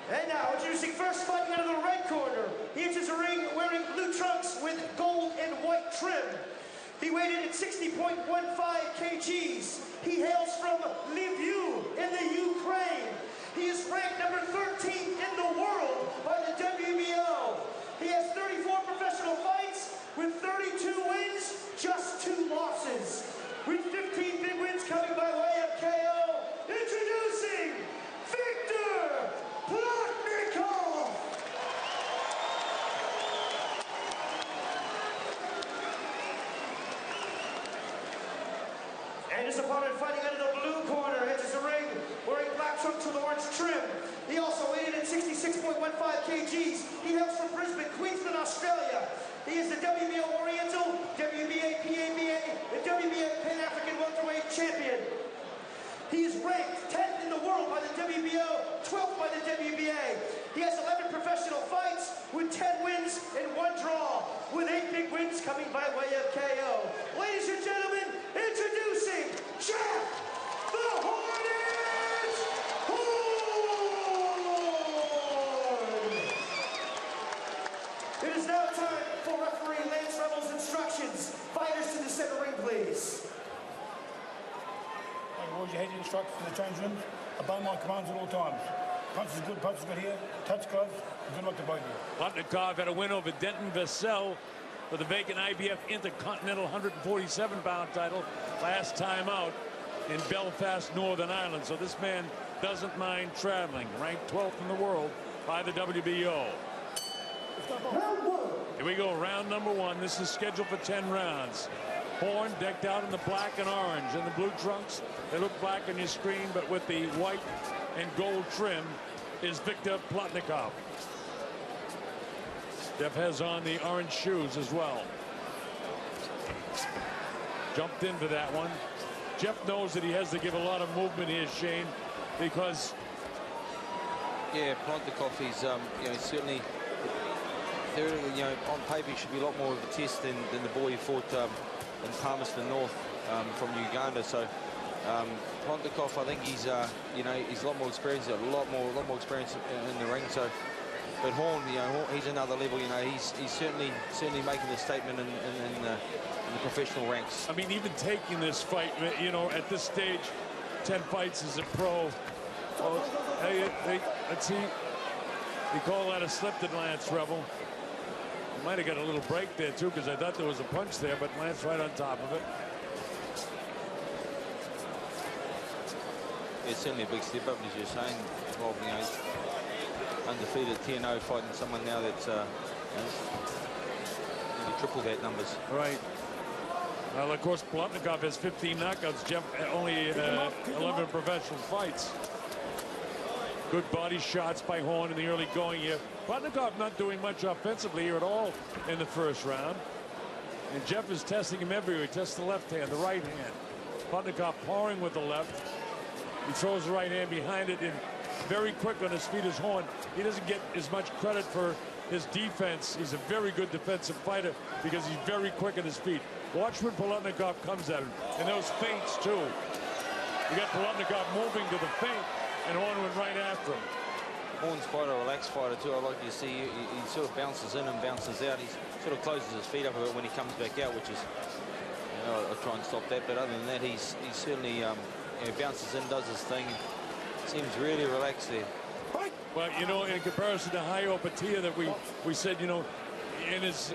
And now, introducing first fighting out of the red corner. He enters the ring wearing blue trunks with gold and white trim. He weighed in at 60.15 kgs. He hails from Lviv in the Ukraine. He is ranked number 13 in the world by the WBO. He has 34 professional fights with 32 wins, just 2 losses. With 15 big wins coming by way of KO, introducing Viktor Plotnykov! And his opponent fighting out of the blue corner enters the ring wearing black trunks with orange trim. He also weighed in at 66.15 kgs. He hails from Brisbane, Queensland, Australia. He is the WBO Oriental, WBA PABA, and WBA Pan-African welterweight champion. He is ranked 10th in the world by the WBO, 12th by the WBA. He has 11 professional fights with 10 wins and 1 draw, with 8 big wins coming by way of KO. Ladies and gentlemen, introducing Jeff the Hornet Horn! It is now time for referee Lance Rebel's instructions. Fighters to the center ring, please. Always your head instructed for the change room. Obey my commands at all times. Punch is good here. Touch gloves. Good luck to both of you. Plotnykov had a win over Denton Vassell for the vacant IBF Intercontinental 147-pound title last time out in Belfast, Northern Ireland. So this man doesn't mind traveling. Ranked 12th in the world by the WBO. Here we go, round number 1. This is scheduled for 10 rounds. Horn decked out in the black and orange and the blue trunks. They look black on your screen, but with the white and gold trim is Viktor Plotnykov. Jeff has on the orange shoes as well. Jumped in for that one. Jeff knows that he has to give a lot of movement here, Shane, because yeah, Plotnykov is he's certainly, on paper he should be a lot more of a test than the boy who fought in Palmerston North from Uganda. So Plotnykov, I think he's he's a lot more experienced, a lot more experience in the ring. So, but Horn, he's another level. He's certainly making a statement in the professional ranks. I mean, even taking this fight, at this stage, 10 fights as a pro. Oh, hey, let's see. You call that a slip to Lance Rebel. Might have got a little break there too, because I thought there was a punch there, but Lance right on top of it. It's certainly a big step up, as you're saying, Rob. Undefeated 10-0 fighting someone now that's nearly triple that numbers. Right. Well, of course, Plotnykov has 15 knockouts. Jeff only 11 professional fights. Good body shots by Horn in the early going here. Plotnykov not doing much offensively here at all in the first round. And Jeff is testing him everywhere. He tests the left hand, the right hand. Plotnykov pouring with the left. He throws the right hand behind it, and very quick on his feet is Horn. He doesn't get as much credit for his defense. He's a very good defensive fighter because he's very quick on his feet. Watch when Plotnykov comes at him. And those feints, too. You got Plotnykov moving to the feint, and Horn went right after him. Horn's quite a relaxed fighter, too. I like to see he sort of bounces in and bounces out. He sort of closes his feet up a bit when he comes back out, which is, I'll try and stop that. But other than that, he's certainly bounces in, does his thing. Seems really relaxed there. Well, in comparison to Hayo Patia that we said, in his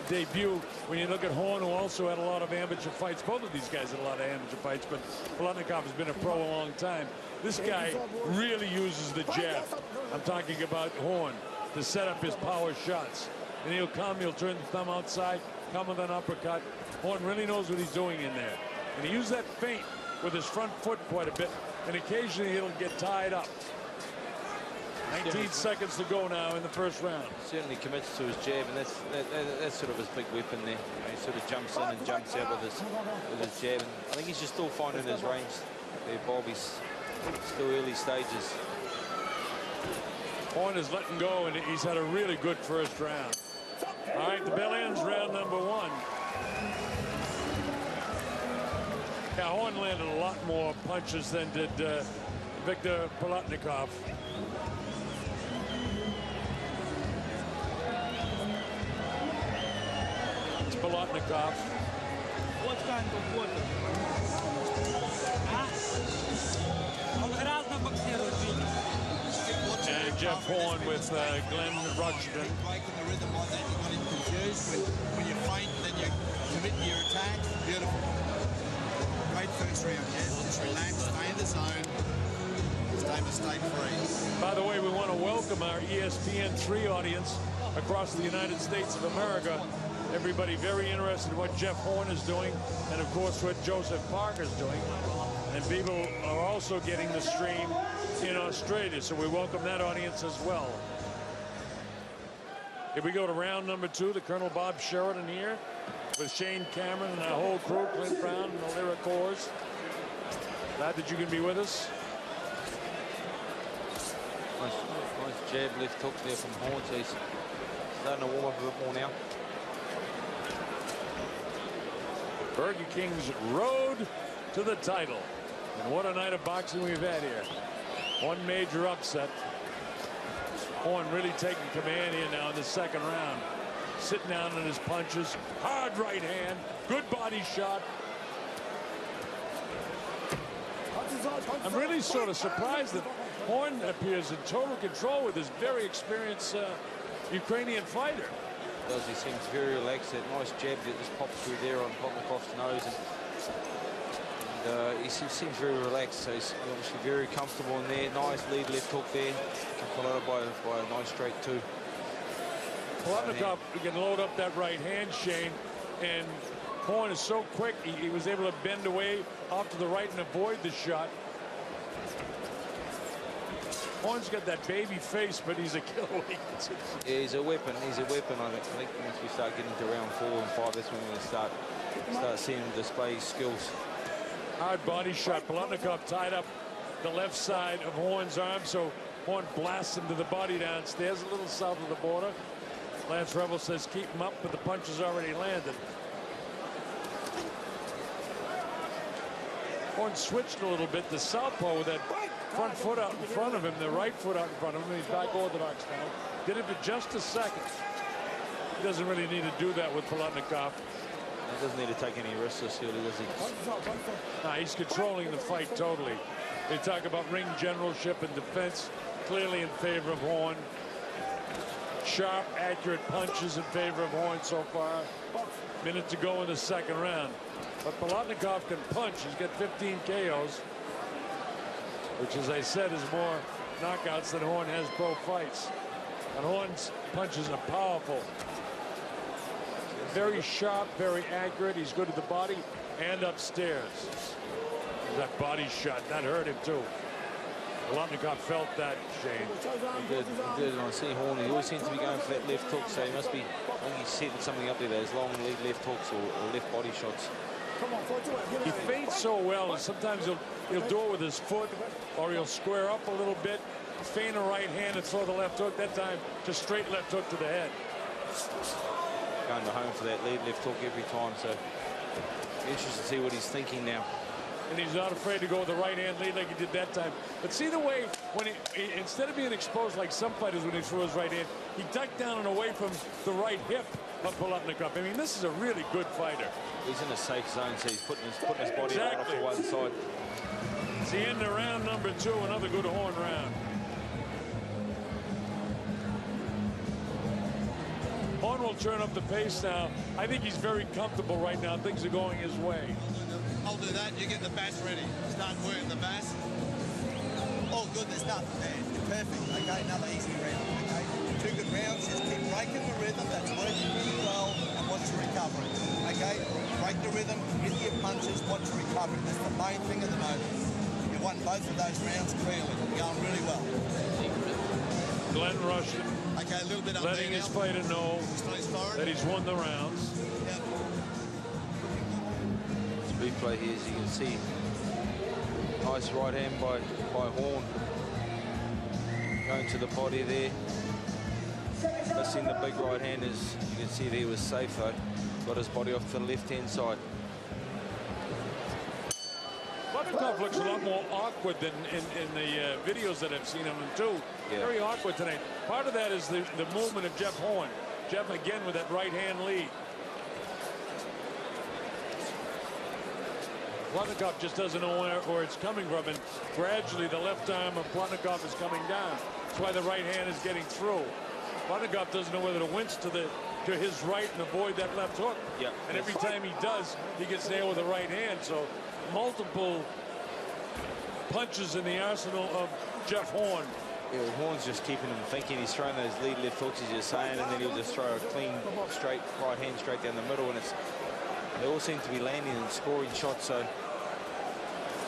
debut, when you look at Horn, who also had a lot of amateur fights, both of these guys had a lot of amateur fights, but Plotnykov has been a pro a long time. This guy really uses the jab. I'm talking about Horn to set up his power shots. And he'll turn the thumb outside, come with an uppercut. Horn really knows what he's doing in there. And he used that feint with his front foot quite a bit, and occasionally it'll get tied up. 19 seconds to go now in the first round. Certainly commits to his jab, and that's sort of his big weapon there. He sort of jumps in and jumps out with his jab. And I think he's just still finding his range there, Bob. He's still early stages. Horn is letting go, and he's had a really good first round. All right, the bell ends round number 1. Yeah, Horn landed a lot more punches than did Viktor Plotnykov. Plotnykov. And Jeff Horn with Glenn Rushton. Breaking the rhythm like that, you got him confused. When you feint, then you commit to your attack. Beautiful. Great first round, yeah. Just relax, stay in the zone, stay mistake-free. By the way, we want to welcome our ESPN3 audience across the United States of America. Everybody very interested in what Jeff Horn is doing, and of course what Joseph Parker is doing. And people are also getting the stream in Australia, so we welcome that audience as well. Here we go to round number 2, the Colonel Bob Sheridan here with Shane Cameron and our whole crew, Clint Brown and the Lyric Corps. Glad that you can be with us. Nice jab left hook there from Horn, so he's starting to warm up a bit more now. Burger King's road to the title. And what a night of boxing we've had here. One major upset. Horn really taking command here now in the second round. Sitting down on his punches. Hard right hand. Good body shot. I'm really sort of surprised that Horn appears in total control with his very experienced Ukrainian fighter. He seems very relaxed. That nice jab that just popped through there on Plotnykov's nose. And he seems very relaxed, so he's obviously very comfortable in there. Nice lead left hook there, followed by a nice straight two. Plotnykov can load up that right hand, Shane, and Horn is so quick, he was able to bend away off to the right and avoid the shot. Horn's got that baby face, but he's a killer. Yeah, he's a weapon. He's a weapon. I think once we start getting to round 4 and 5, that's when we're going to start seeing him display his skills. Hard body shot. Plotnykov tied up the left side of Horn's arm, so Horn blasts him to the body downstairs, a little south of the border. Lance Rebel says keep him up, but the punch has already landed. Horn switched a little bit to southpaw with that front foot out in front of him, the right foot out in front of him. He's back orthodox now. Did it for just a second. He doesn't really need to do that with Plotnykov. He doesn't need to take any risks this early, does he? Nah, he's controlling the fight totally. They talk about ring generalship and defense, clearly in favor of Horn. Sharp, accurate punches in favor of Horn so far. Minute to go in the second round. But Plotnykov can punch. He's got 15 KOs, which, as I said, is more knockouts than Horn has pro fights. And Horn's punches are powerful. Very sharp, very accurate. He's good at the body and upstairs. That body shot, that hurt him too. Plotnykov felt that, Shane. He did. And I see Horn, he always seems to be going for that left hook, so he must be, I think he's setting something up there, those long lead left hooks or left body shots. He feints so well, and sometimes he'll do it with his foot, or he'll square up a little bit, feint a right hand and throw the left hook. That time, just straight left hook to the head. Going to home for that lead left hook every time, so interesting to see what he's thinking now. And he's not afraid to go with the right hand lead like he did that time. But see the way when he instead of being exposed like some fighters when he threw his right hand, he ducked down and away from the right hip of Plotnykov. I mean, this is a really good fighter. He's in a safe zone, so he's putting his body right off to one side. It's the end of round number 2, another good Horn round. Horn will turn up the pace now. I think he's very comfortable right now. Things are going his way. I'll do that. You get the bass ready. Start working the bass. Oh, good. There's nothing there. You're perfect. Okay, another easy round. Okay, 2 good rounds. Just keep breaking the rhythm. That's working really well. And watch your recovery. Okay, break the rhythm. Get your punches. Watch your recovery. That's the main thing at the moment. You won both of those rounds clearly. You're going really well. Glenn Rushton. Okay, a little bit up letting his fighter know that he's won the rounds. Yep. Replay here, as you can see, nice right hand by Horn, going to the body there. Missing the big right hand, as you can see there, was safe though. Got his body off to the left hand side. Plotnykov looks a lot more awkward than in the videos that I've seen of him too. Yeah. Very awkward tonight. Part of that is the movement of Jeff Horn. Jeff again with that right hand lead. Plotnykov just doesn't know where it's coming from, and gradually the left arm of Plotnykov is coming down. That's why the right hand is getting through. Plotnykov doesn't know whether to wince to his right and avoid that left hook. Yep. And every time he does, he gets nailed with the right hand. So multiple punches in the arsenal of Jeff Horn. Yeah, Horn's just keeping him thinking. He's throwing those lead left hooks, he's just saying, and then he'll just throw a clean, straight right hand straight down the middle, and they all seem to be landing and scoring shots. So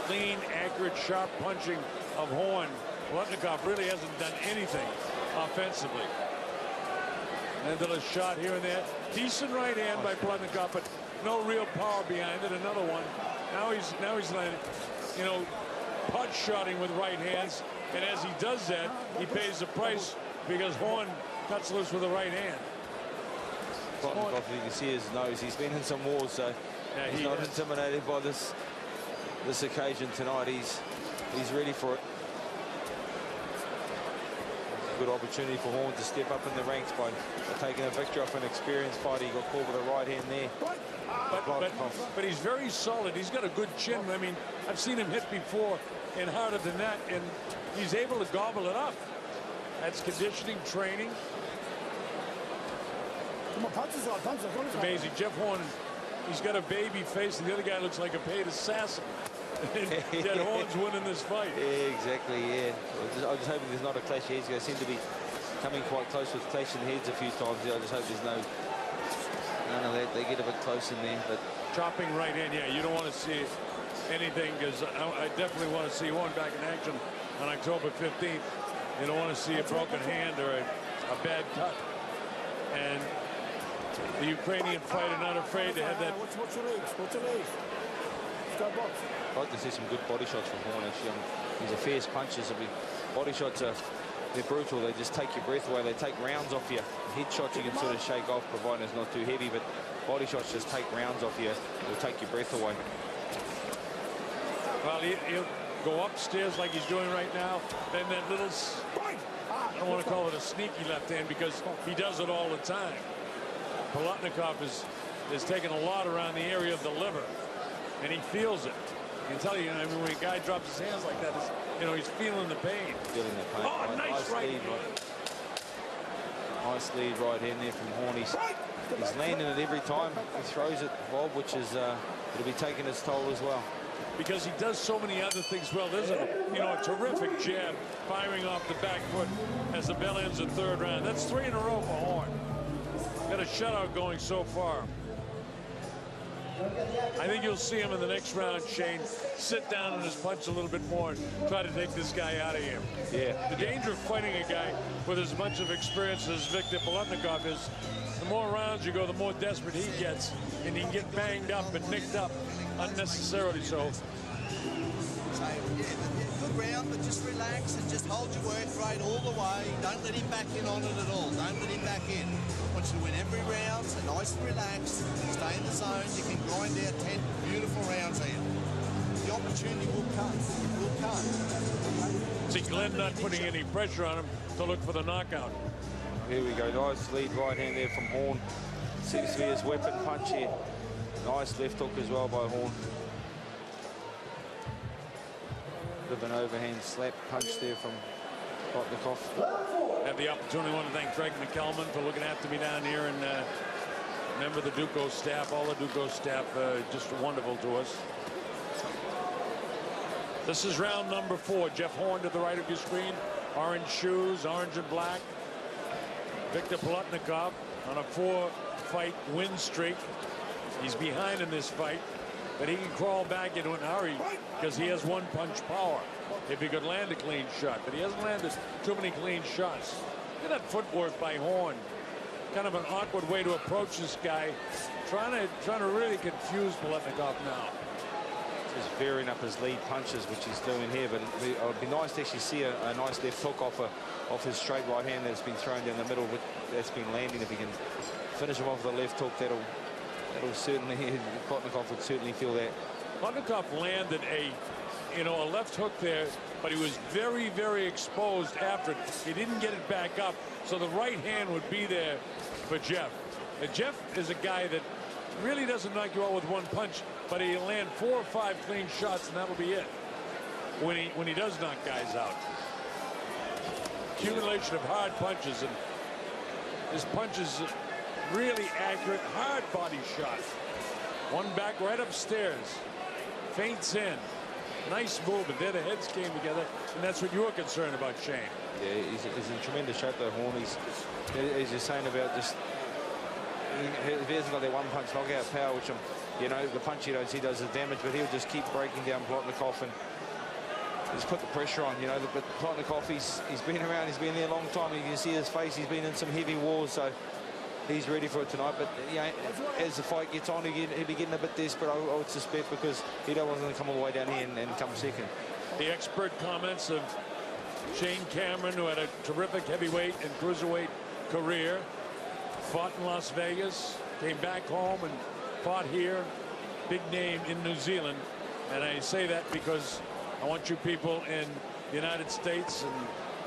clean, accurate, sharp punching of Horn. Plotnykov really hasn't done anything offensively. Landed a shot here and there. Decent right hand by Plotnykov, but no real power behind it. Another one. Now he's landing, you know, punch shotting with right hands. And as he does that, he pays the price because Horn cuts loose with the right hand. Plotnykov, you can see his nose. He's been in some wars, so yeah, he's not intimidated by this occasion tonight. He's ready for it. Good opportunity for Horn to step up in the ranks by taking a victory off an experienced fighter. He got caught with a right hand there. But he's very solid. He's got a good chin. I mean, I've seen him hit before and harder than that, and he's able to gobble it up. That's conditioning, training. Come on, punches. It's amazing. Jeff Horn, he's got a baby face, and the other guy looks like a paid assassin. Yet Horn's winning this fight. Yeah, exactly, yeah. I'm just hoping there's not a clash of heads. They seem to be coming quite close with clashing heads a few times. I just hope there's none of that. They get a bit close in there. But chopping right in, yeah, you don't want to see anything, because I definitely want to see Horn back in action on October 15th. You don't want to see a broken hand or a bad cut. And the Ukrainian fighter not afraid to have that. What's your legs? Start box. I'd like to see some good body shots from Horn, actually. He's a fierce puncher. So body shots they're brutal. They just take your breath away. They take rounds off you. Head shots you can sort of shake off, provided it's not too heavy, but body shots just take rounds off you. They'll take your breath away. Well, he'll go upstairs like he's doing right now. Then that little, I don't want to call it a sneaky left hand, because he does it all the time. Plotnykov is taking a lot around the area of the liver, and he feels it. I can tell you, I mean, when a guy drops his hands like that, you know, he's feeling the pain. Feeling the pain. Oh, nice right hand. Nice lead right hand there from Horn. He's landing it every time he throws it, Bob, which is it'll be taking its toll as well. Because he does so many other things well. There's a terrific jab firing off the back foot as the bell ends the third round. That's 3 in a row for Horn. Got a shutout going so far. I think you'll see him in the next round, Shane, sit down and just punch a little bit more and try to take this guy out of here. Yeah. The danger of fighting a guy with as much of experience as Viktor Plotnykov is, the more rounds you go, the more desperate he gets, and he can get banged up and nicked up unnecessarily. So yeah, good round, but just relax and just hold your work rate all the way. Don't let him back in on it at all. Don't let him back in. I want you to win every round, so nice and relaxed. Stay in the zone. You can grind out 10 beautiful rounds here. The opportunity will come. It will come. see Glenn not putting any pressure on him to look for the knockout. Here we go. Nice lead right hand there from Horn. Seems to be his weapon punch here. Nice left hook as well by Horn. Bit of an overhand slap punch there from Plotnykov. Have the opportunity. I want to thank Greg McKelman for looking after me down here, and member of the Duco staff, all the Duco staff, just wonderful to us. This is round number 4. Jeff Horn to the right of your screen. Orange shoes, orange and black. Viktor Plotnykov on a 4-fight win streak. He's behind in this fight, but he can crawl back into a hurry because he has one-punch power if he could land a clean shot, but he hasn't landed too many clean shots. Look at that footwork by Horn. Kind of an awkward way to approach this guy, trying to really confuse Plotnykov now. Just varying up his lead punches, which he's doing here, but it would be nice to actually see a nice left hook off his straight right hand that's been thrown down the middle, but that's been landing. If he can finish him off with a left hook, that'll certainly, Plotnykov would certainly feel that. Plotnykov landed a left hook there, but he was very, very exposed after it. He didn't get it back up, so the right hand would be there for Jeff. And Jeff is a guy that really doesn't knock you out with one punch, but but he'll land 4 or 5 clean shots, and that'll be it when he does knock guys out. Accumulation of hard punches, and his punches really accurate, hard body shot. One back right upstairs, feints in, nice movement. There the heads came together, and that's what you're concerned about, Shane. Yeah, he's in tremendous shape though, Horn. He's just saying about just, if he hasn't got that one punch knockout power, which you know, the punch you don't see does the damage, but he'll just keep breaking down Plotnykov and just put the pressure on, you know. But Plotnykov, he's been around, he's been there a long time. You can see his face, he's been in some heavy wars, so he's ready for it tonight. But you know, as the fight gets on, he'll be getting a bit desperate, I would suspect, because he don't want to come all the way down here and come second. The expert comments of Shane Cameron, who had a terrific heavyweight and cruiserweight career, fought in Las Vegas, came back home and fought here, big name in New Zealand. And I say that because I want you people in the United States and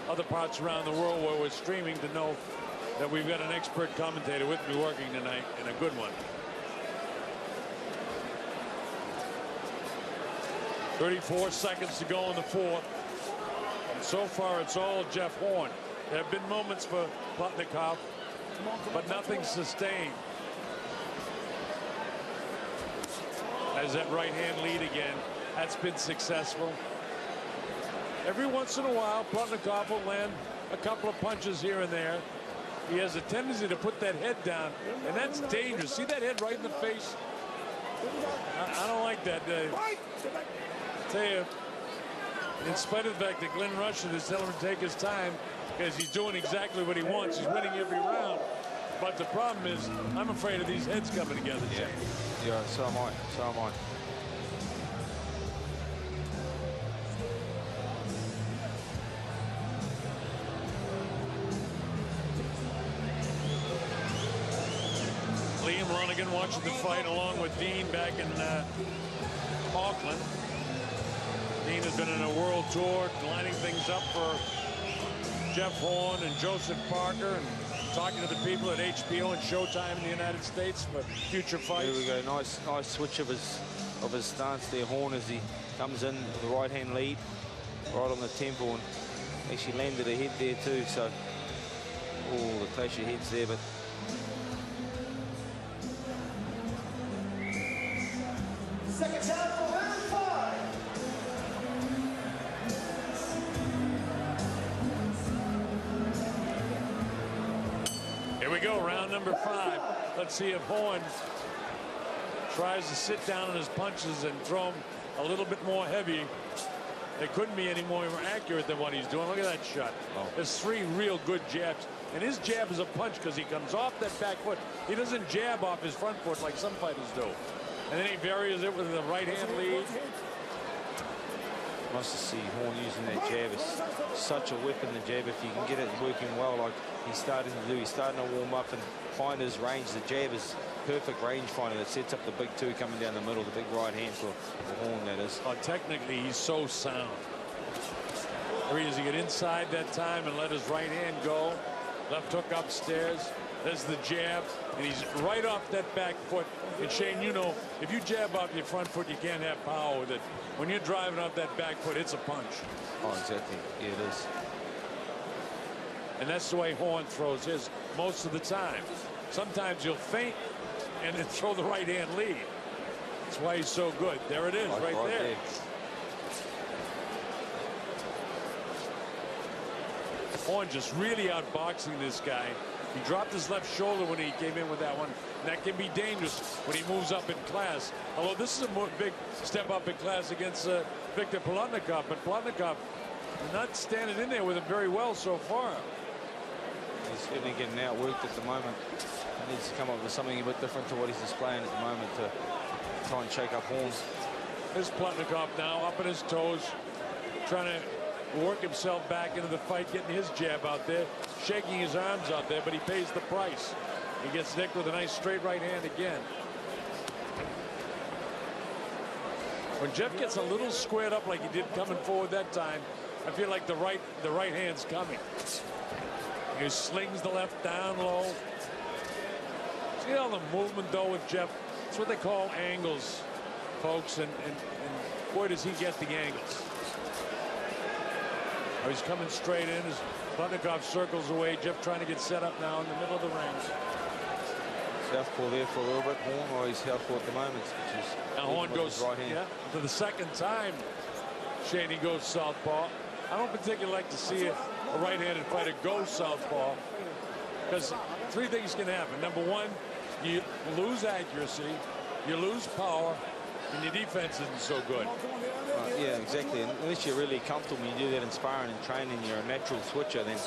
other parts around the world where we're streaming to know that we've got an expert commentator with me working tonight, and a good one. 34 seconds to go in the fourth. And so far, it's all Jeff Horn. There have been moments for Plotnykov, but nothing sustained. As that right hand lead again, that's been successful. Every once in a while, Plotnykov will land a couple of punches here and there. He has a tendency to put that head down, and that's dangerous. See that head right in the face? I don't like that. I tell you, in spite of the fact that Glenn Rushton is telling him to take his time because he's doing exactly what he wants. He's winning every round. But the problem is, I'm afraid of these heads coming together. Yeah, so am I. So am I. Liam Lonigan watching the fight along with Dean back in Auckland. Dean has been in a world tour, lining things up for Jeff Horn and Joseph Parker, and talking to the people at HBO and Showtime in the United States for future fights. There we go. Nice switch of his stance there, Horn, as he comes in with the right hand lead, right on the temple, and actually landed a head there too. So, oh, the clash of heads there, but. Second time for round 5. Here we go, round number 5. Let's see if Horn tries to sit down on his punches and throw them a little bit more heavy. They couldn't be any more accurate than what he's doing. Look at that shot. Oh. There's 3 real good jabs. And his jab is a punch because he comes off that back foot. He doesn't jab off his front foot like some fighters do. And then he varies it with the right hand lead. Nice to see Horn using that jab. It's such a weapon, the jab, if you can get it working well like he's starting to do. He's starting to warm up and find his range. The jab is perfect range finder that sets up the big 2 coming down the middle, the big right hand for Horn, that is. Oh, technically, he's so sound. There he is. He get inside that time and let his right hand go. Left hook upstairs. There's the jab, and he's right off that back foot. And Shane, you know, if you jab off your front foot, you can't have power with it. When you're driving off that back foot, it's a punch. Oh, exactly. Yeah, it is. And that's the way Horn throws his most of the time. Sometimes he'll feint and then throw the right hand lead. That's why he's so good. There it is, right there. Horn just really outboxing this guy. He dropped his left shoulder when he came in with that one. And that can be dangerous when he moves up in class. Although this is a big step up in class against Viktor Plotnykov. But Plotnykov not standing in there with him very well so far. He's certainly getting outworked at the moment. He needs to come up with something a bit different to what he's displaying at the moment to try and shake up Horn. There's Plotnykov now up on his toes, trying to work himself back into the fight, getting his jab out there, shaking his arms out there, but he pays the price. He gets nicked with a nice straight right hand again. When Jeff gets a little squared up like he did coming forward that time, I feel like the right hand's coming. He slings the left down low. See all the movement though with Jeff? It's what they call angles, folks, and boy, does he get the angles. Oh, he's coming straight in as Plotnykov circles away. Jeff trying to get set up now in the middle of the ring. Southpaw there for a little bit. Horn, or he's southpaw at the moment, which is now Horn goes right hand. Yeah, for the second time. Shane, he goes southpaw. I don't particularly like to see a right-handed fighter go southpaw, because three things can happen. Number one, you lose accuracy, you lose power, and your defense isn't so good. Yeah, exactly. And unless you're really comfortable, you do that in sparring and training, you're a natural switcher, then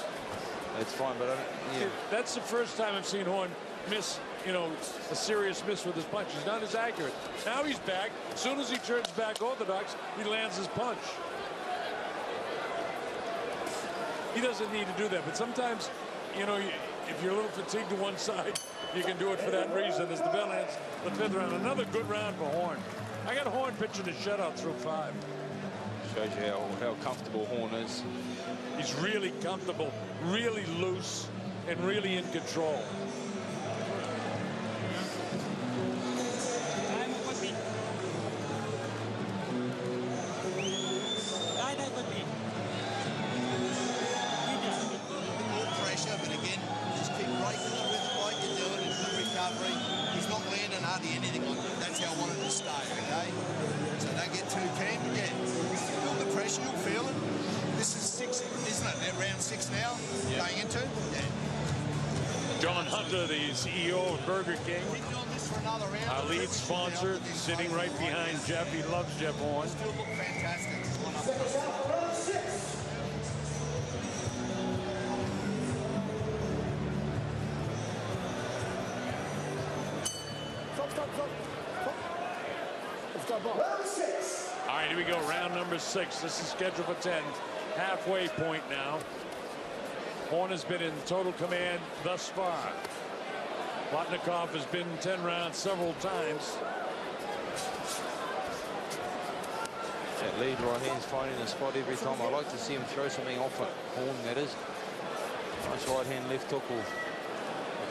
it's fine. But yeah. That's the first time I've seen Horn miss, you know, a serious miss with his punch. He's not as accurate. Now he's back. As soon as he turns back orthodox, he lands his punch. He doesn't need to do that, but sometimes, you know, if you're a little fatigued to one side, you can do it for that reason. As the bell ends the fifth round, another good round for Horn. I got Horn pitching a shutout through 5. Shows you how comfortable Horn is. He's really comfortable, really loose, and really in control. But again, just keep breaking the rhythm like you're doing in good recovery. He's not landing hardly anything like that. That's how I wanted to stay, okay? So don't get too keen. Again, feel the pressure, you'll feel it. This is 6, isn't it? That round 6 now, going into? Yeah. John Hunter, the CEO of Burger King, our lead sponsor, sitting right behind Jeff. He loves Jeff Horn. Still look fantastic. All right, here we go. Round number 6. This is scheduled for 10. Halfway point now. Horn has been in total command thus far. Plotnykov has been 10 rounds several times. That lead right hand's finding a spot every time. I like to see him throw something off it. Horn, that is. Nice right hand left hook will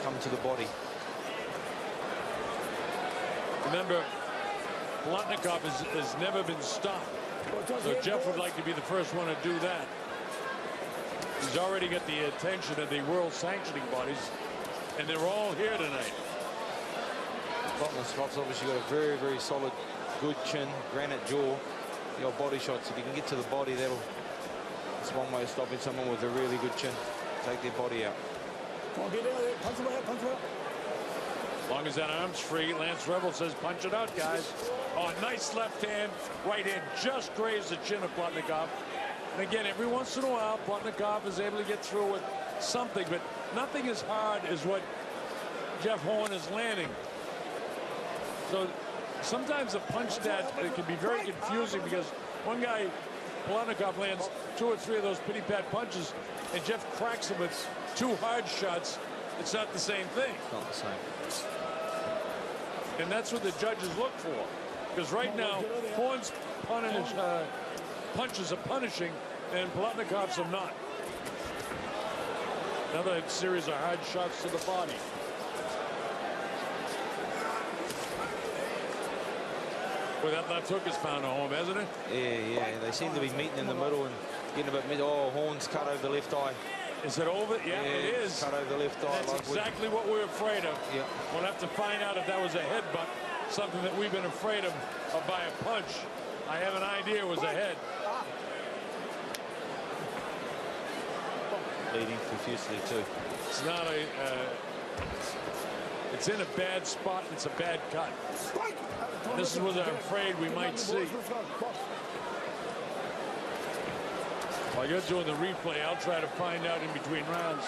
come to the body. Remember, Plotnykov has never been stopped. So Jeff would like to be the first one to do that. He's already got the attention of the world sanctioning bodies, and they're all here tonight. Plotnykov's obviously got a very, very solid, good chin, granite jaw. Your body shots, if you can get to the body, that's one way of stopping someone with a really good chin. Take their body out. Come on, get out there. Punch him out, punch him out. As long as that arm's free, Lance Rebel says, punch it out, guys. Oh, nice left hand. Right hand just grazed the chin of Plotnykov. And again, every once in a while, Plotnykov is able to get through with something, but nothing as hard as what Jeff Horn is landing. So sometimes the punch stat can be very confusing, because one guy, Plotnykov, lands 2 or 3 of those pity-pat punches, and Jeff cracks him with 2 hard shots. It's not the same thing. Not the same. And that's what the judges look for. Because right now, Horn's punches are punishing, and Plotnykov's are not. Another series of hard shots to the body. Well, that left hook has found a home, hasn't it? Yeah. They seem to be meeting in the middle and getting a bit mid. Oh, Horn's cut over the left eye. Is it over? Yeah, it is. Cut over the left eye. That's exactly what we're afraid of. Yeah. We'll have to find out if that was a headbutt, something that we've been afraid of by a punch. I have an idea it was a head. Bleeding profusely too. It's not a. It's in a bad spot. It's a bad cut. This is what I'm afraid we might see. While you're doing the replay, I'll try to find out in between rounds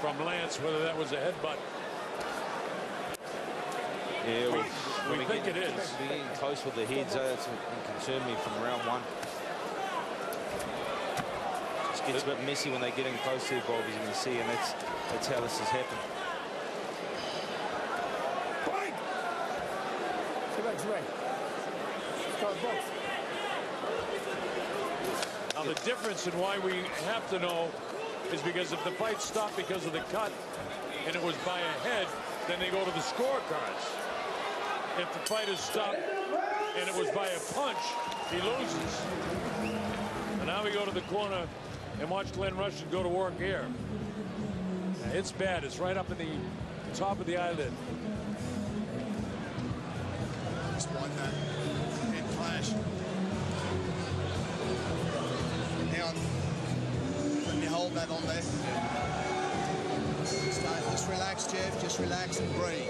from Lance whether that was a headbutt. Yeah, we think it is. We're getting close with the heads. That's what concerned me from round 1. Just gets a bit messy when they get in close to their bodies, you can see, and that's how this has happened. Now the difference in why we have to know is because if the fight stopped because of the cut and it was by a head, then they go to the scorecards. If the fight is stopped and it was by a punch, he loses. And now we go to the corner and watch Glenn Rushton go to work here. It's bad. It's right up in the top of the eyelid. Just like that. Head clash. Now, can you hold that on there? Just relax, Jeff. Just relax and breathe.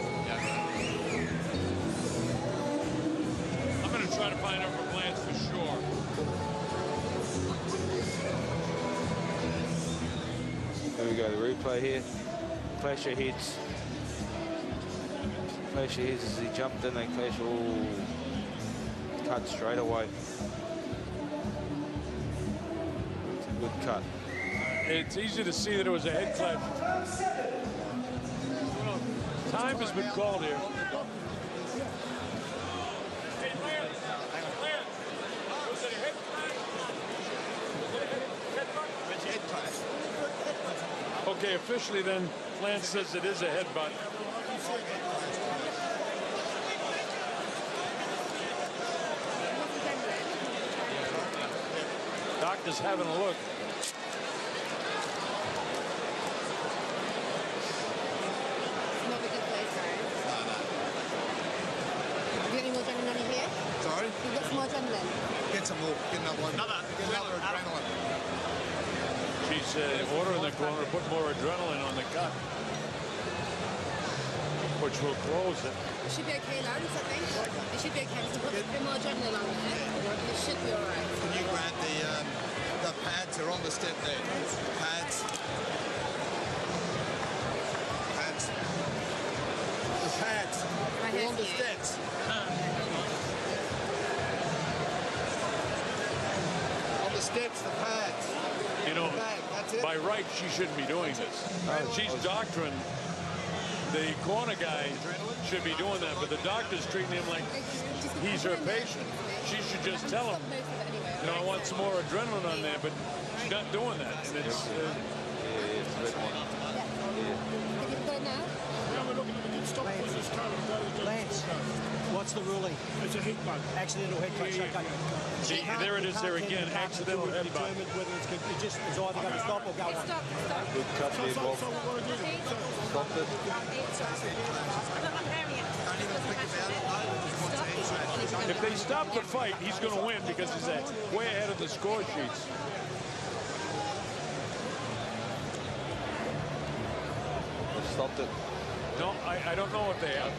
I'm going to try to find out from Lance for sure. There we go, the replay here. Clash of heads. Clash of heads as he jumped in, they clash all cut straight away. It's a good cut. It's easy to see that it was a head clash. Time has been called here. Hey, Lance, was it a head clash? Okay, officially then, Lance says it is a headbutt. Doctor's having a look. Sorry? You've got some more adrenaline. Get some more. Get another one. Get another adrenaline. She's ordering the corner to put more adrenaline on the cut, which will close it. It should be okay, Lance, I think. It should be okay. So put a bit more adrenaline on there. It should be all right. Can you grab the pads are on the step there? Pads. Pads. The pads. They're on the steps. On the steps, the pads. You know, by right, she shouldn't be doing this. She's doctoring. The corner guy should be doing that, but the doctor's treating him like he's her patient. She should just tell him, you know, I want some more adrenaline on there, but she's not doing that. And it's, Have you got it now? Lance, what's the ruling? It's a headbutt. Accidental head clash. Okay. see, there it is there again, accidental headbutt. Whether it's either going to stop or go on. Stop. Good cut there, Bob. Stopped it. If they stop the fight, he's going to win because he's way ahead of the score sheets. Stopped it. No, I don't know what they have.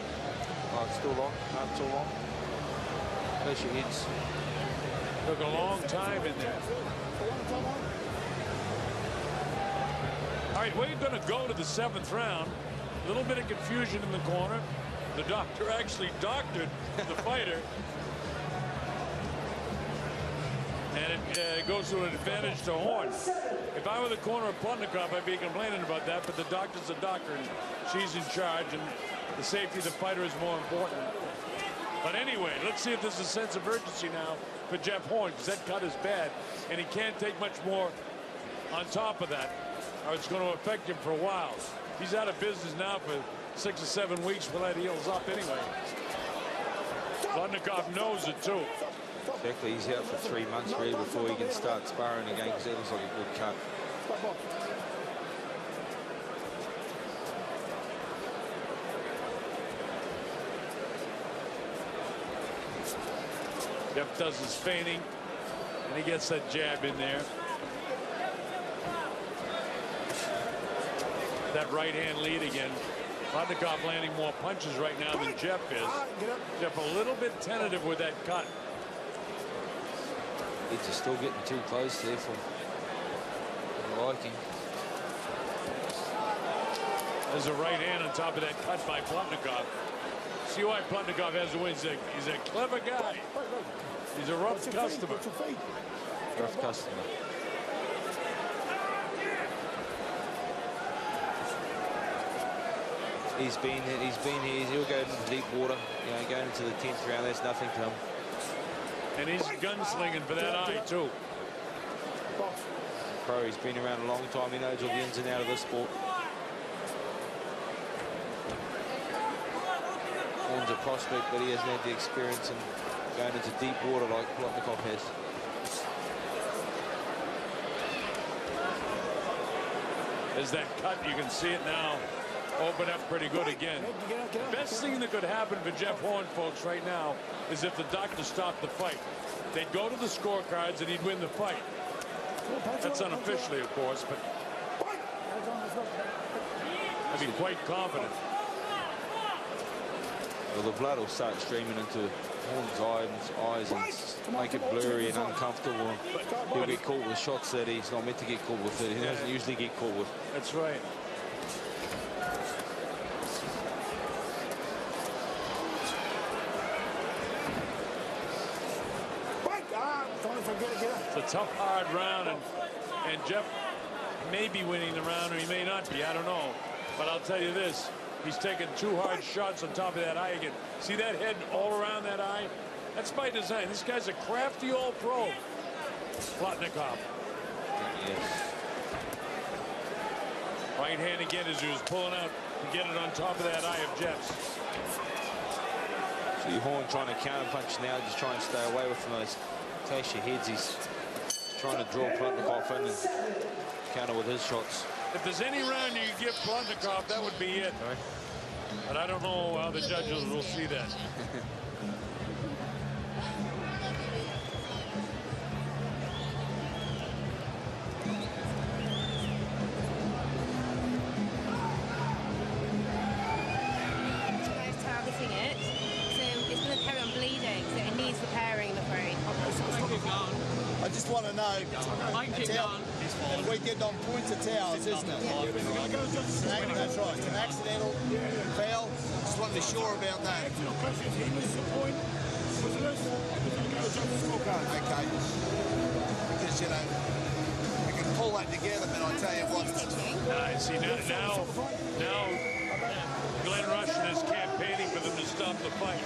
Oh, it's still long. Not too long. Clash of heads. Took a long time in there. All right, we're going to go to the 7th round. A little bit of confusion in the corner. The doctor actually doctored the fighter. And it goes to an advantage to Horn. If I were the corner of Plotnykov, I'd be complaining about that, but the doctor's a doctor, and she's in charge, and the safety of the fighter is more important. But anyway, let's see if there's a sense of urgency now for Jeff Horn, because that cut is bad, and he can't take much more on top of that, or it's going to affect him for a while. He's out of business now for 6 or 7 weeks when that heals up anyway. Plotnykov knows it, too. Exactly, he's out for 3 months really before he can start sparring again, because that looks like a good cut. Jeff does his feinting, and he gets that jab in there. That right hand lead again. Plotnykov landing more punches right now than Jeff is. Jeff a little bit tentative with that cut. He's just still getting too close there for the liking. There's a right hand on top of that cut by Plotnykov. See why Plotnykov has to win. He's a clever guy. He's a rough customer. Rough customer. He's been here. He'll go into deep water. You know, going into the 10th round. That's nothing to him. And he's gunslinging for that eye too. Pro, he's been around a long time. He knows all the ins and outs of this sport. Horn's a prospect, but he hasn't had the experience and going into deep water like Plotnykov has. There's that cut. You can see it now. Open up pretty good again. Best thing that could happen for Jeff Horn, folks, right now is if the doctor stopped the fight. They'd go to the scorecards and he'd win the fight. That's unofficially, of course, but I'd be quite confident. Well, the blood will start streaming into Horn's eyes and make it blurry and uncomfortable. He'll get caught with shots that he's not meant to get caught with, that he doesn't usually get caught with. That's right. It's a tough, hard round, and Jeff may be winning the round, or he may not be. I don't know. But I'll tell you this. He's taken 2 hard shots on top of that eye again. See that head all around that eye? That's by design. This guy's a crafty old pro. Plotnykov. Yes. Right hand again as he was pulling out to get it on top of that eye of Jeff's. See Horn trying to counterpunch now, just trying to stay away from those clash of heads. He's trying to draw Plotnykov in and counter with his shots. If there's any round you give Plotnykov, that would be it. Right. But I don't know how the judges will see that. It's targeting it, so it's going to carry on bleeding, so it needs repairing, I'm afraid. I just want to know, if we get on points of towers, isn't it? That's right. It's an accidental foul. Just want to be sure about that. Okay. Because, you know, we can pull that together, but I tell you what. See, now Glenn Rushton is campaigning for them to stop the fight.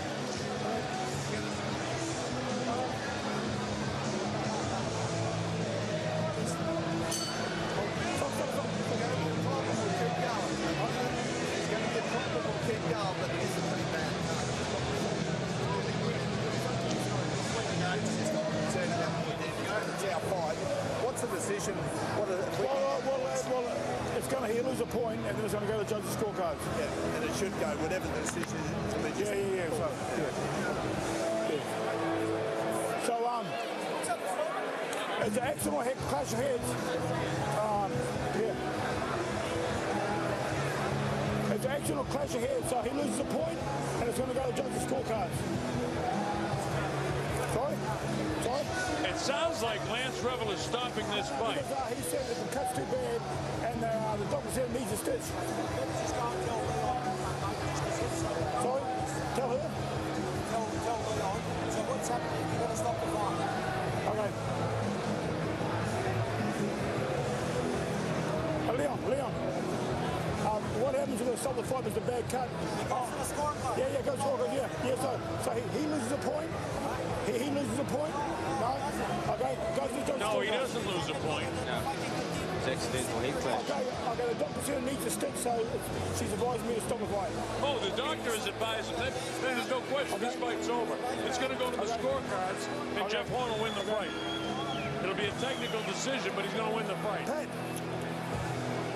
What's the decision? He'll lose a point, and then it's going to go to judges' scorecards. Yeah, and it should go, whatever the decision is. So, it's an excellent clash of heads. It's an excellent clash of heads, so he loses a point, and it's going to go to judges' scorecards. Sorry? It sounds like Lance Revel is stopping this fight. He said that the cut's too bad, and the doctor said it needs a stitch. Sorry? Tell her? Tell Leon. So what's happening? You've got to stop the fight. Okay. Leon. What happens if they stop the fight is a bad cut? Go for the scorecard. Yeah, go scorecard, yeah. So he loses a point? He loses a point? No? Okay, goes to the judge's No, he doesn't lose a point. No. It's accidental head clash. Okay, the doctor said it needs a stick, so she's advised me to stop the fight. Oh, the doctor has advised him. There's no question. This fight's over. It's going to go to the scorecards, and Jeff Horn will win the fight. It'll be a technical decision, but he's going to win the fight. Pat,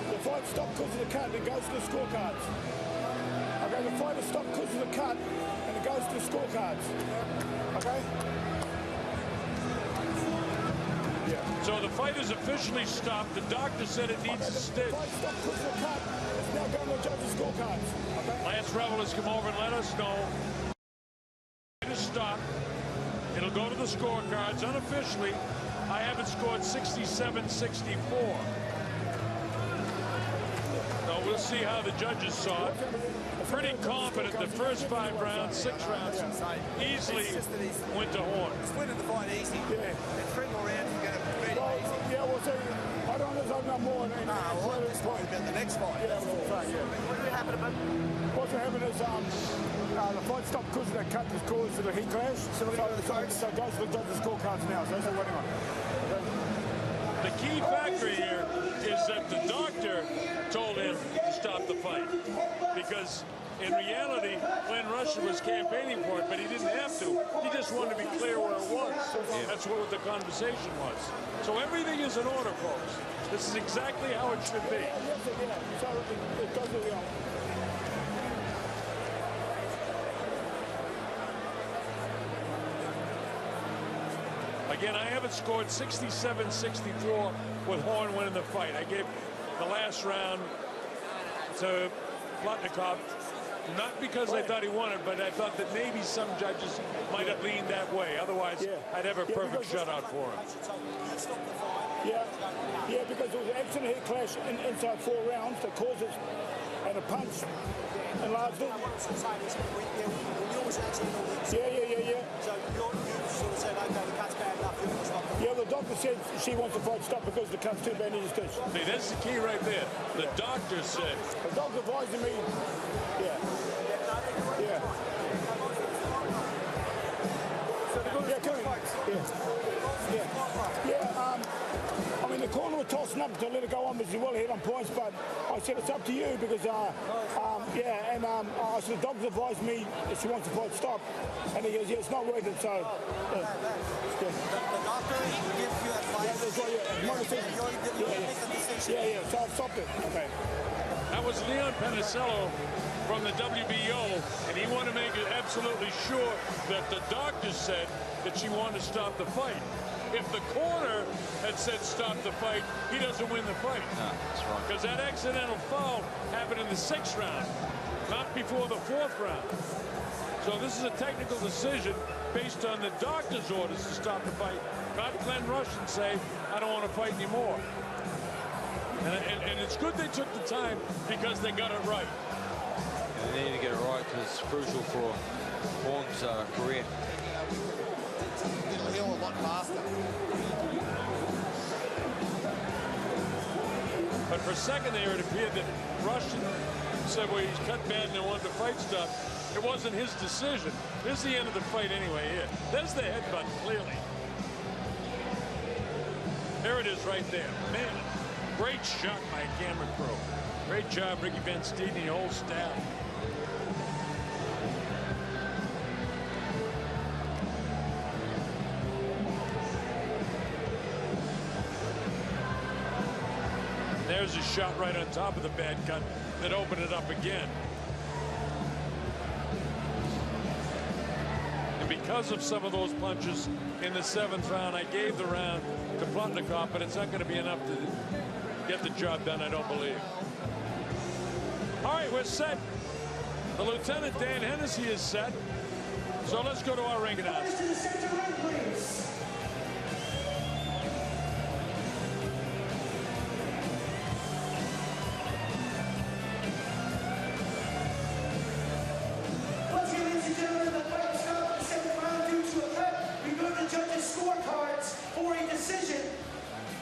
the fight stopped because of the cut, and it goes to the scorecards. Okay, the fight is stopped because of the cut, and it goes to the scorecards. Okay? Yeah. So the fight is officially stopped. The doctor said it needs a stitch. The fight stopped because of the cut. It's now going to the judges' scorecards. Okay? Lance Revel has come over and let us know. It is stopped. It'll go to the scorecards unofficially. I have it scored 67-64. So we'll see how the judges saw it. Pretty confident the first 5 rounds, 6 rounds, easily went to Horn. He's winning the fight easy. Yeah. And 3 more rounds, he's going to be ready. Yeah, we'll see. I don't know if I've got more. Well, I'm just talking about the next fight. Yeah, we'll say, yeah. What will happen about? What's happened is the fight stopped because of that cut was caused to the heat clash. So it goes to the judges' scorecards now. So that's what we're waiting on. Okay. The key factor here is that the doctor told him to stop the fight. because in reality, Glenn Rushton was campaigning for it, but he didn't have to. He just wanted to be clear where it was. Yeah. That's what the conversation was. So everything is in order, folks. This is exactly how it should be. Again, I haven't scored 67-64 with Horn winning the fight. I gave the last round to Plotnykov, not because I thought he won it, but I thought that maybe some judges might have leaned that way. Otherwise, I'd have a perfect shutout for him. Yeah, because there was an excellent head clash inside 4 rounds that caused it, and a punch enlarged it. Yeah. So you sort of said, okay, the cut's bad enough, you're going to stop it. Yeah, the doctor said she wants the fight stopped because the cut's too bad in his stitch. See, that's the key right there. The doctor said. The doctor advised me. I mean, the corner was tossing up to let it go on, but she well hit on points, but I said it's up to you because, I said the doctor advised me if she wants the fight stopped, and he goes, yeah, it's not worth it, so. The doctor gives you advice. So I stopped it. Okay. That was Leon Penicello from the WBO, and he wanted to make it absolutely sure that the doctor said that she wanted to stop the fight. If the corner had said stop the fight, he doesn't win the fight. No, that's right. Because that accidental foul happened in the 6th round, not before the 4th round. So this is a technical decision based on the doctor's orders to stop the fight, not Glenn Rushton say, I don't want to fight anymore. And it's good they took the time because they got it right. And they need to get it right because it's crucial for Horn's career. It'll heal a lot faster. But for a second there, it appeared that Rushton said, well, he's cut bad and they wanted the fight stopped. It wasn't his decision. This is the end of the fight anyway. Here. There's the headbutt, clearly. There it is right there. Man, great shot by a camera crew. Great job, Ricky Van Steeden and the whole staff. There's a shot right on top of the bad cut that opened it up again. And because of some of those punches in the 7th round, I gave the round to Plotnykov, but it's not going to be enough to get the job done, I don't believe. All right, we're set. The Lieutenant Dan Hennessy is set. So let's go to our ring announcement.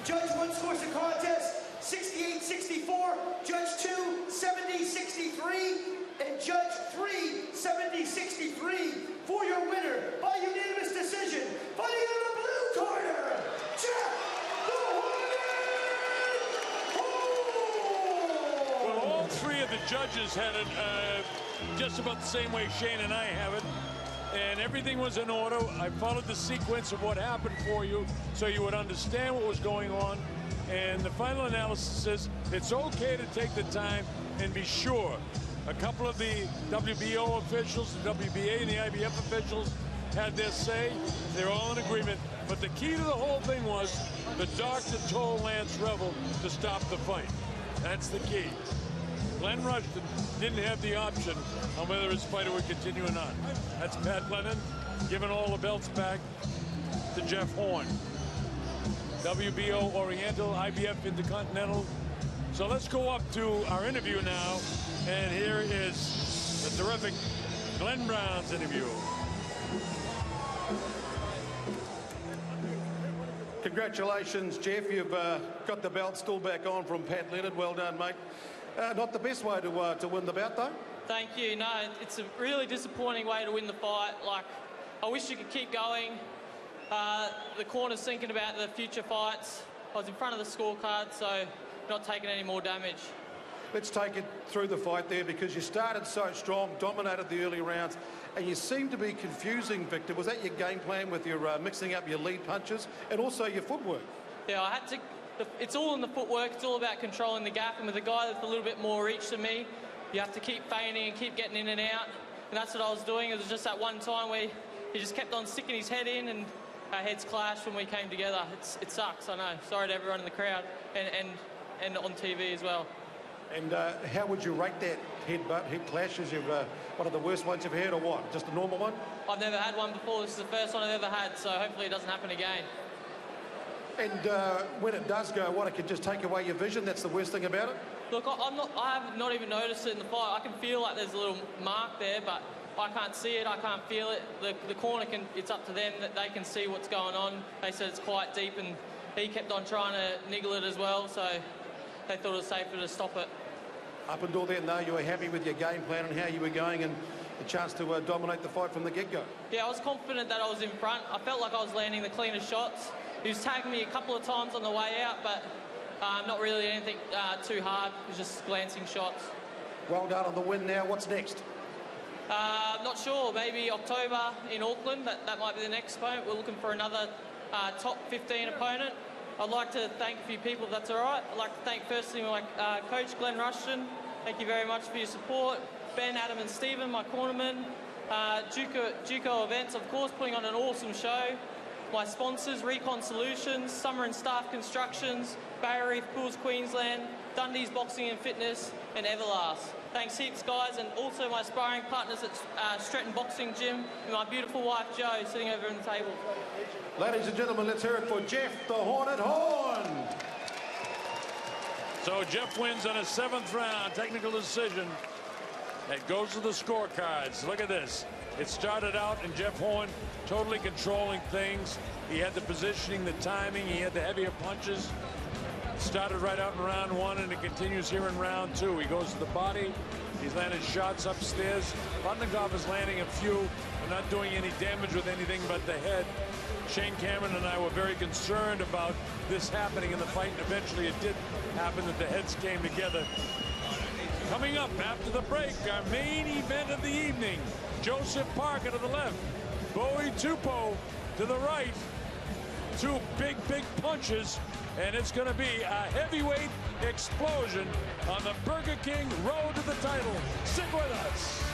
Judge 1 scores the contest 68-64, Judge 2 70-63, and Judge 3 70-63 for your winner by unanimous decision, fighting out of the blue corner, Jeff the Hornet! Well, all 3 of the judges had it just about the same way Shane and I have it. And everything was in order. I followed the sequence of what happened for you so you would understand what was going on. And the final analysis is it's okay to take the time and be sure. A couple of the WBO officials, the WBA and the IBF officials had their say. They're all in agreement. But the key to the whole thing was the doctor told Lance Revel to stop the fight. That's the key. Glenn Rushton didn't have the option on whether his fighter would continue or not. That's Pat Lennon giving all the belts back to Jeff Horn. WBO Oriental, IBF Intercontinental. So let's go up to our interview now. And here is the terrific Glenn Brown's interview. Congratulations, Jeff. You've got the belt still back on from Pat Leonard. Well done, mate. Not the best way to win the bout, though. Thank you. No, it's a really disappointing way to win the fight. Like, I wish you could keep going. The corner's thinking about the future fights. I was in front of the scorecard, so not taking any more damage. let's take it through the fight there, because you started so strong, dominated the early rounds, and you seem to be confusing, Victor. Was that your game plan with your mixing up your lead punches and also your footwork? Yeah, I had to. It's all in the footwork. It's all about controlling the gap. And with a guy with a little bit more reach than me, you have to keep feigning and keep getting in and out. And that's what I was doing. It was just that one time where he just kept on sticking his head in, and our heads clashed when we came together. It sucks, I know. Sorry to everyone in the crowd and on TV as well. And how would you rate that head clash? Is one of the worst ones you've had, or what? Just a normal one? I've never had one before. This is the first one I've ever had, so hopefully it doesn't happen again. And when it does go, what, it could just take away your vision? That's the worst thing about it? Look, I have not even noticed it in the fight. I can feel like there's a little mark there, but I can't see it, I can't feel it. The corner it's up to them, that they can see what's going on. They said it's quite deep, and he kept on trying to niggle it as well, so they thought it was safer to stop it. Up until then, though, you were happy with your game plan and how you were going, and the chance to dominate the fight from the get-go. Yeah, I was confident that I was in front. I felt like I was landing the cleanest shots. He was tagging me a couple of times on the way out, but not really anything too hard. It was just glancing shots. Well done on the win now. What's next? Not sure. Maybe October in Auckland. That might be the next opponent. We're looking for another top 15 opponent. I'd like to thank a few people, if that's all right. I'd like to thank firstly my coach, Glenn Rushton. Thank you very much for your support. Ben, Adam and Stephen, my cornermen. Juco Events, of course, putting on an awesome show. My sponsors, Recon Solutions, Summer and Staff Constructions, Barrier Reef Pools Queensland, Dundee's Boxing and Fitness, and Everlast. Thanks heaps, guys, and also my sparring partners at Stretton Boxing Gym, and my beautiful wife, Jo, sitting over on the table. Ladies and gentlemen, let's hear it for Jeff the Hornet Horn. So Jeff wins on a 7th round, technical decision. It goes to the scorecards. Look at this. It started out, and Jeff Horn totally controlling things. He had the positioning, the timing, he had the heavier punches. Started right out in round 1, and it continues here in round 2. He goes to the body. He's landed shots upstairs. Plotnykov is landing a few, but not doing any damage with anything but the head. Shane Cameron and I were very concerned about this happening in the fight, and eventually it did happen, that the heads came together. Coming up after the break, our main event of the evening. Joseph Parker to the left, Bowie Tupou to the right. Two big punches, and it's going to be a heavyweight explosion on the Burger King road to the title. Stick with us.